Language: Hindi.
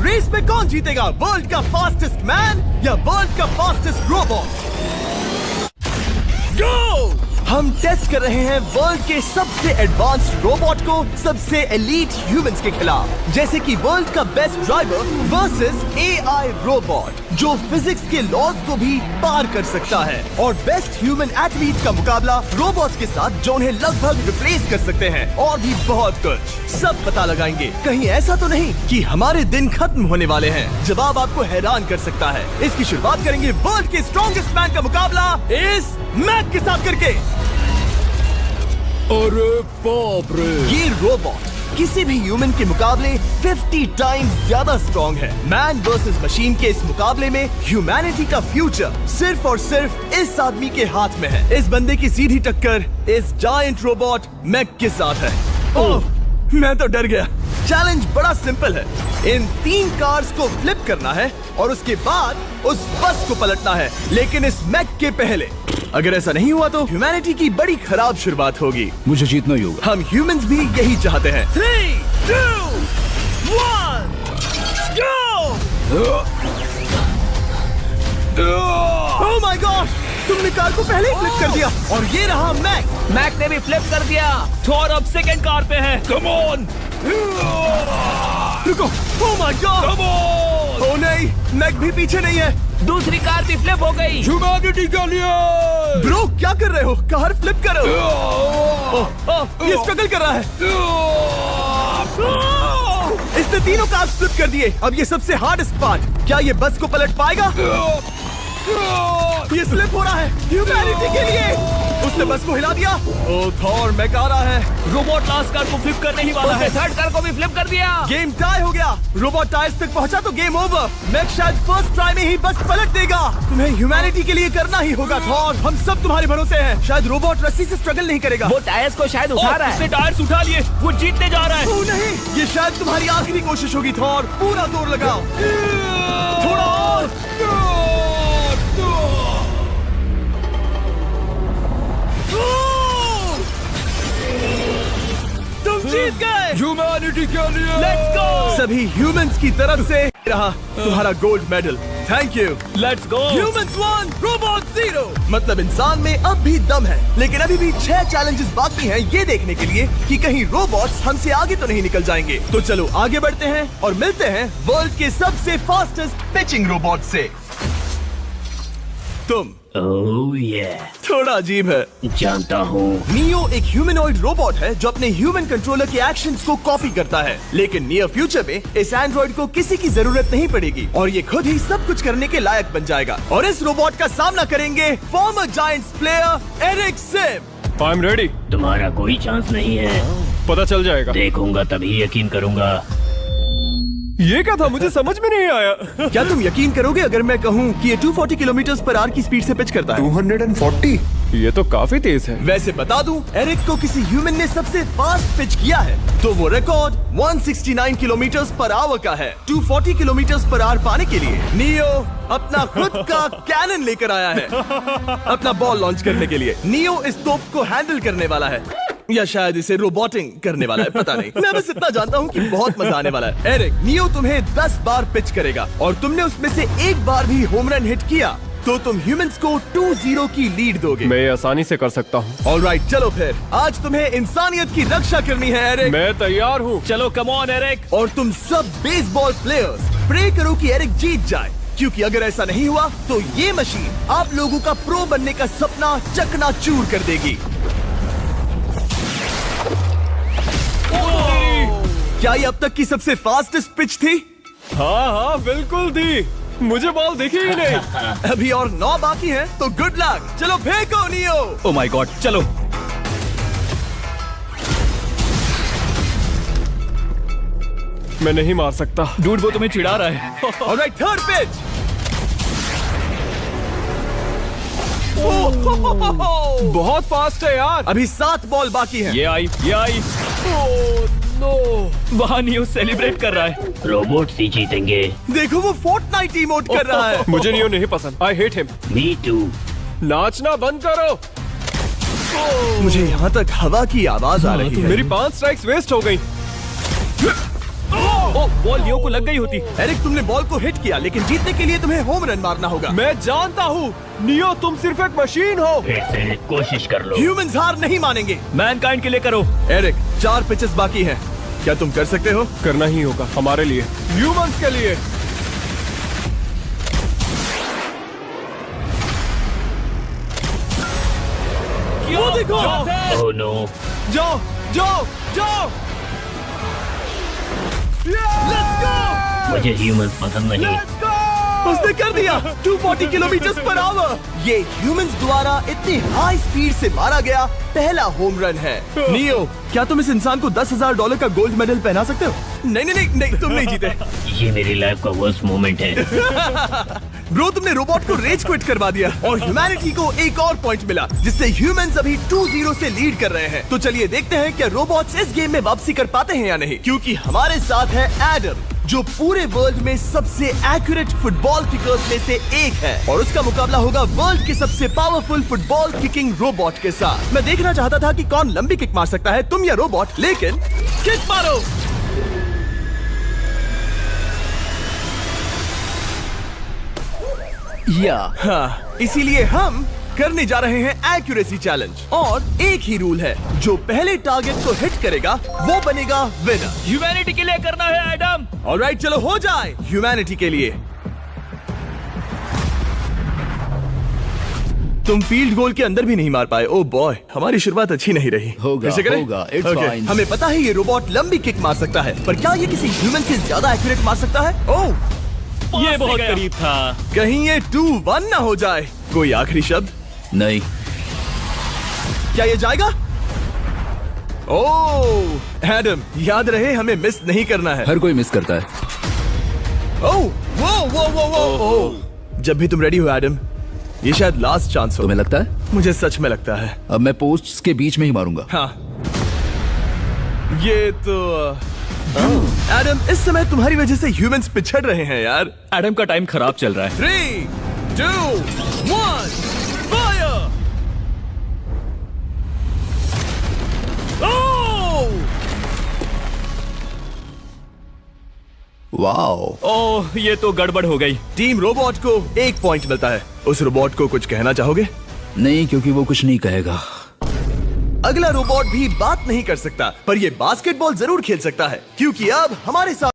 रेस में कौन जीतेगा, वर्ल्ड का फास्टेस्ट मैन या वर्ल्ड का फास्टेस्ट रोबोट? गो! हम टेस्ट कर रहे हैं वर्ल्ड के सबसे एडवांस्ड रोबोट को सबसे एलीट ह्यूमंस के खिलाफ, जैसे कि वर्ल्ड का best driver versus AI robot जो फिजिक्स के लॉज को भी पार कर सकता है, और बेस्ट ह्यूमन एथलीट का मुकाबला रोबोट्स के साथ जो उन्हें लगभग रिप्लेस कर सकते हैं, और भी बहुत कुछ। सब पता लगाएंगे। कहीं ऐसा तो नहीं कि हमारे दिन खत्म होने वाले हैं। जवाब आपको हैरान कर सकता है। इसकी शुरुआत करेंगे वर्ल्ड के स्ट्रॉन्गेस्ट मैन का मुकाबला इस मैक के साथ करके। अरे बाप रे! ये रोबोट किसी भी ह्यूमन के मुकाबले 50 टाइम्स ज्यादा स्ट्रॉन्ग है। मैन वर्सेस मशीन के इस मुकाबले में ह्यूमैनिटी का फ्यूचर सिर्फ और सिर्फ इस आदमी के हाथ में है। इस बंदे की सीधी टक्कर इस जायंट रोबोट मैक के साथ है। ओह, मैं तो डर गया। चैलेंज बड़ा सिंपल है। इन 3 कार्स को फ्लिप करना है और उसके बाद उस बस को पलटना है, लेकिन इस मैक के पहले। अगर ऐसा नहीं हुआ तो ह्यूमैनिटी की बड़ी खराब शुरुआत होगी। मुझे जीतना ही होगा। हम ह्यूमंस भी यही चाहते हैं। 3, 2, 1, go! Oh my God! तुमने कार को पहले ही फ्लिप कर दिया, और ये रहा मैक। मैक ने भी फ्लिप कर दिया। थॉर अब सेकंड कार पे है। Come on! रुको! Oh my God! Come on! Oh नहीं, मैक भी पीछे नहीं है। दूसरी कार भी फ्लिप हो गई। ह्यूमैनिटी के लिए! ब्रो, क्या कर रहे हो? कार फ्लिप करो। ये स्ट्रगल कर रहा है। इसने तीनों कार फ्लिप कर दिए। अब ये सबसे हार्डेस्ट पार्ट। क्या ये बस को पलट पाएगा? ये स्लिप हो रहा है ह्यूमैनिटी के लिए। उसने बस को हिला दिया। ओह थॉर, मैक आ रहा है। रोबोट लास्ट कार को फ्लिप करने ही वाला है। थर्ड कार को भी फ्लिप कर दिया। गेम टाई हो गया। रोबोट टायर्स तक पहुंचा तो गेम ओवर। मैक शायद फर्स्ट ट्राई में ही बस पलट देगा। तुम्हें ह्यूमैनिटी के लिए करना ही होगा थॉर। हम सब तुम्हारे भरोसे हैं। शायद रोबोट रस्सी से स्ट्रगल नहीं करेगा। वो टायर्स को शायद उठा रहा है। उसने टायर्स उठा लिए। वो जीतने जा रहा है। ओह नहीं, ये शायद तुम्हारी आखिरी कोशिश होगी थॉर। पूरा जोर लगाओ। थोड़ा और। तुम जीत गए। ह्यूमैनिटी के लिए! Let's go! सभी ह्यूमंस की तरफ से रहा तुम्हारा gold medal. Thank you. Let's go. Humans 1, robot 0। मतलब इंसान में अब भी दम है, लेकिन अभी भी 6 चैलेंजेस बाकी हैं ये देखने के लिए कि कहीं रोबोट्स हमसे आगे तो नहीं निकल जाएंगे। तो चलो आगे बढ़ते हैं और मिलते हैं वर्ल्ड के सबसे फास्टेस्ट पिचिंग रोबोट से। तुम ओह ये थोड़ा अजीब है, जानता हूँ। नियो एक ह्यूमनॉइड रोबोट है जो अपने ह्यूमन कंट्रोलर के एक्शंस को कॉपी करता है, लेकिन नियर फ्यूचर में इस एंड्रॉइड को किसी की जरूरत नहीं पड़ेगी और ये खुद ही सब कुछ करने के लायक बन जाएगा। और इस रोबोट का सामना करेंगे former Giants player Eric Sim. I am ready. तुम्हारा कोई चांस नहीं है। पता चल जाएगा। देखूंगा तभी यकीन करूंगा। ये क्या था, मुझे समझ में नहीं आया। क्या तुम यकीन करोगे अगर मैं कहूँ कि ये 240 किलोमीटर पर आवर की स्पीड से पिच करता है? 240? ये तो काफी तेज है। वैसे बता दूं, एरिक को किसी ह्यूमन ने सबसे फास्ट पिच किया है तो वो रिकॉर्ड 169 किलोमीटर पर आवर का है। 240 किलोमीटर पर आवर पाने के लिए नियो अपना खुद का कैनन लेकर आया है अपना बॉल लॉन्च करने के लिए। नियो इस तोप को हैंडल करने वाला है, या शायद इसे रोबोटिंग करने वाला है, पता नहीं। मैं बस इतना जानता हूँ कि बहुत मजा आने वाला है। एरिक, नियो तुम्हें 10 बार पिच करेगा और तुमने उसमें से एक बार भी होम रन हिट किया तो तुम ह्यूमंस को 2-0 की लीड दोगे। मैं ये आसानी से कर सकता हूँ। ऑलराइट, चलो फिर आज तुम्हें इंसानियत की रक्षा करनी है एरिक। मैं तैयार हूँ। चलो कम ऑन एरिक। और तुम सब बेसबॉल प्लेयर्स प्रे करो कि एरिक जीत जाए, क्योंकि अगर ऐसा नहीं हुआ तो ये मशीन आप लोगों का प्रो बनने का सपना चकनाचूर कर देगी। क्या ये अब तक की सबसे फास्टेस्ट पिच थी? हाँ हाँ बिल्कुल थी। मुझे बॉल दिखी ही नहीं। अभी और 9 बाकी हैं, तो गुड लक। चलो फेंको नियो। ओह माय गॉड, चलो। मैं नहीं मार सकता। डूड, वो तुम्हें चिढ़ा रहा है। Alright, third pitch. बहुत फास्ट है यार। अभी 7 बॉल बाकी हैं। ये आई, ये आई। ओह नो, वहाँ नियो सेलिब्रेट कर रहा है। रोबोट ही जीतेंगे। देखो वो फोर्टनाइट इमोट कर रहा है। मुझे नियो नहीं पसंद। I hate him. Me too. नाचना बंद करो। मुझे यहाँ तक हवा की आवाज आ रही है। मेरी 5 स्ट्राइक्स वेस्ट हो गई। ओ, बॉल लियो को लग गई होती। एरिक, तुमने बॉल को हिट किया, लेकिन जीतने के लिए तुम्हें होम रन मारना होगा। मैं जानता हूँ नियो, तुम सिर्फ एक मशीन हो। फिर से कोशिश कर लो। ह्यूमंस हार नहीं मानेंगे। मैनकाइंड के लिए करो। एरिक, 4 पिचेस बाकी हैं। क्या तुम कर सकते हो? करना ही होगा हमारे लिए, ह्यूमंस के लिए। वो देखो। Oh no. जाओ जाओ जाओ। Let's go. मुझे ह्यूमंस पसंद नहीं। उसने कर दिया। 240 किलोमीटर पर आवर। ये ह्यूमंस द्वारा इतनी हाई स्पीड से मारा गया पहला होम रन है। नियो, क्या तुम इस इंसान को $10,000 का गोल्ड मेडल पहना सकते हो? नहीं नहीं नहीं, नहीं तुम नहीं जीते। ये मेरी लाइफ का वर्स्ट मोमेंट है। ब्रो, तुमने रोबोट को रेज क्विट करवा दिया और ह्यूमैनिटी को एक और पॉइंट मिला, जिससे ह्यूमंस अभी 2-0 से लीड कर रहे हैं। तो चलिए देखते हैं क्या रोबोट्स इस गेम में वापसी कर पाते हैं या नहीं, क्योंकि हमारे साथ है एडम, जो पूरे वर्ल्ड में सबसे एक्यूरेट फुटबॉल किकर्स में से एक है, और उसका मुकाबला होगा वर्ल्ड के सबसे पावरफुल फुटबॉल किकिंग रोबोट के साथ। मैं देखना चाहता था कि कौन लंबी किक मार सकता है, तुम या रोबोट, लेकिन किक मारो। हाँ, इसीलिए हम करने जा रहे हैं एक्यूरेसी चैलेंज, और एक ही रूल है, जो पहले टारगेट को हिट करेगा वो बनेगा विनर। ह्यूमैनिटी के लिए करना है एडम। ऑलराइट, चलो हो जाए ह्यूमैनिटी के लिए। तुम फील्ड गोल के अंदर भी नहीं मार पाए। ओ बॉय, हमारी शुरुआत अच्छी नहीं रही। होगा, फिर से करें? होगा, it's Okay, fine. हमें पता है ये रोबोट लंबी किक मार सकता है, पर क्या ये किसी ह्यूमन से ज्यादा एक्यूरेट मार सकता है? ओह, ये बहुत करीब था। कहीं ये 2-1 ना हो जाए। कोई आखिरी शब्द? नहीं। क्या ये जाएगा? ओह एडम, याद रहे हमें मिस नहीं करना है। हर कोई मिस करता है। ओह वो वो वो वो ओह, जब भी तुम रेडी हो एडम, ये शायद लास्ट चांस हो। तुम्हें लगता है? मुझे सच में लगता है। अब मैं पोस्ट्स के बीच में ही मारूंगा। हाँ, ये तो एडम, इस समय तुम्हारी वजह से ह्यूमंस पिछड़ रहे हैं यार। एडम का टाइम खराब चल रहा है। 3, 2, 1, फायर! ओह! वाओ। ओह, ये तो गड़बड़ हो गई। टीम रोबोट को 1 पॉइंट मिलता है। उस रोबोट को कुछ कहना चाहोगे? नहीं, क्योंकि वो कुछ नहीं कहेगा। अगला रोबोट भी बात नहीं कर सकता, पर ये बास्केटबॉल जरूर खेल सकता है, क्योंकि अब हमारे साथ